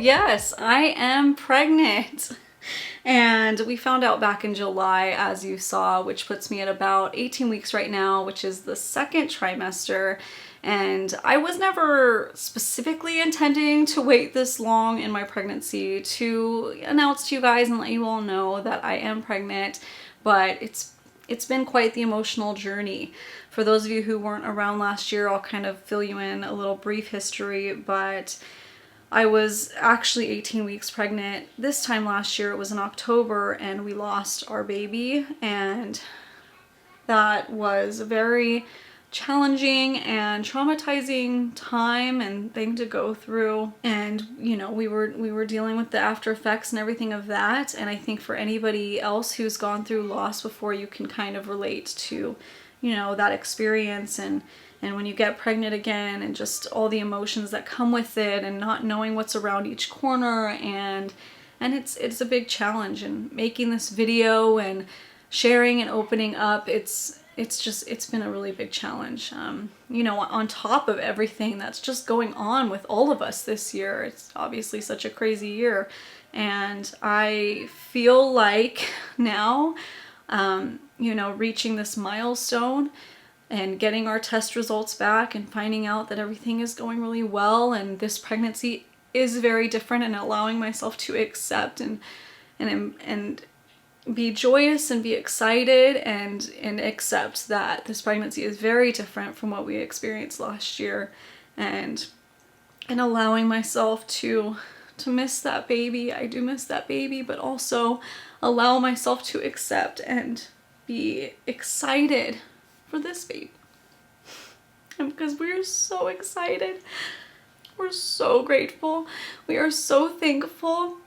yes, I am pregnant. And we found out back in July, as you saw, which puts me at about 18 weeks right now, which is the second trimester. And I was never specifically intending to wait this long in my pregnancy to announce to you guys and let you all know that I am pregnant, but it's been quite the emotional journey. For those of you who weren't around last year, I'll kind of fill you in a little brief history, but I was actually 18 weeks pregnant. This time last year, it was in October, and we lost our baby, and that was a very challenging and traumatizing time and thing to go through. And you know, we were dealing with the after effects and everything of that. And I think for anybody else who's gone through loss before, you can kind of relate to, you know, that experience and when you get pregnant again and just all the emotions that come with it and not knowing what's around each corner, and it's a big challenge. And making this video and sharing and opening up, it's been a really big challenge. You know, on top of everything that's just going on with all of us this year. It's obviously such a crazy year. And I feel like now, you know, reaching this milestone and getting our test results back and finding out that everything is going really well and this pregnancy is very different, and allowing myself to accept and be joyous and be excited and accept that this pregnancy is very different from what we experienced last year, and allowing myself to miss that baby. I do miss that baby, but also allow myself to accept and be excited for this baby. And because we're so excited, we're so grateful, we are so thankful.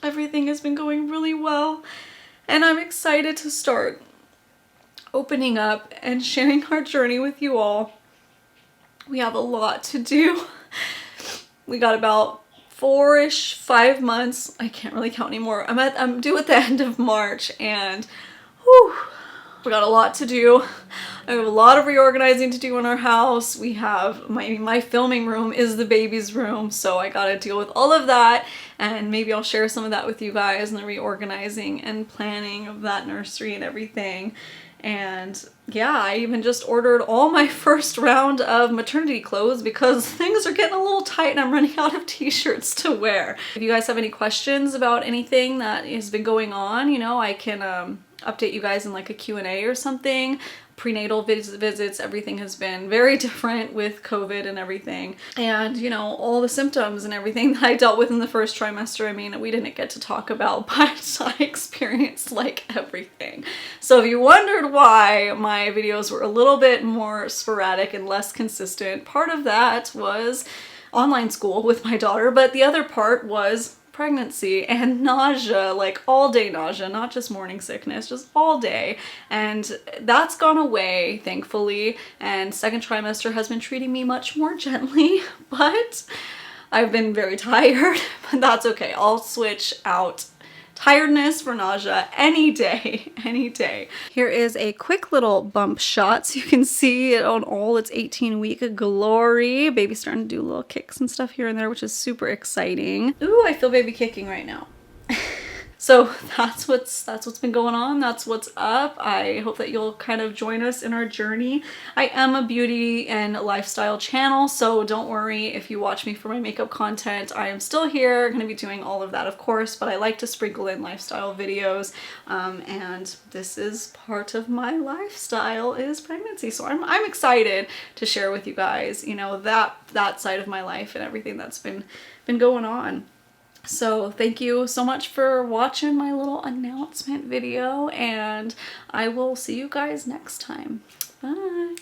Everything has been going really well, and I'm excited to start opening up and sharing our journey with you all. We have a lot to do. We got about 5 months. I can't really count anymore. I'm due at the end of March, and whew, we got a lot to do. I have a lot of reorganizing to do in our house. We have my filming room is the baby's room, so I gotta deal with all of that, and maybe I'll share some of that with you guys, and the reorganizing and planning of that nursery and everything. And yeah, I even just ordered all my first round of maternity clothes because things are getting a little tight and I'm running out of t-shirts to wear. If you guys have any questions about anything that has been going on, you know, I can update you guys in like a Q&A or something. Prenatal visits, everything has been very different with COVID and everything. And, you know, all the symptoms and everything that I dealt with in the first trimester, I mean, we didn't get to talk about, but I experienced like everything. So if you wondered why my videos were a little bit more sporadic and less consistent, part of that was online school with my daughter, but the other part was pregnancy and nausea, like all day nausea, not just morning sickness, just all day. And that's gone away, thankfully. And second trimester has been treating me much more gently, but I've been very tired, but that's okay. I'll switch out tiredness for nausea any day, any day. Here is a quick little bump shot so you can see it on all its 18-week glory. Baby's starting to do little kicks and stuff here and there, which is super exciting. Ooh, I feel baby kicking right now. So that's what's been going on. That's what's up. I hope that you'll kind of join us in our journey. I am a beauty and lifestyle channel, so don't worry if you watch me for my makeup content. I am still here, going to be doing all of that, of course, but I like to sprinkle in lifestyle videos, and this is part of my lifestyle is pregnancy. So I'm excited to share with you guys, you know, that side of my life and everything that's been going on. So thank you so much for watching my little announcement video, and I will see you guys next time. Bye.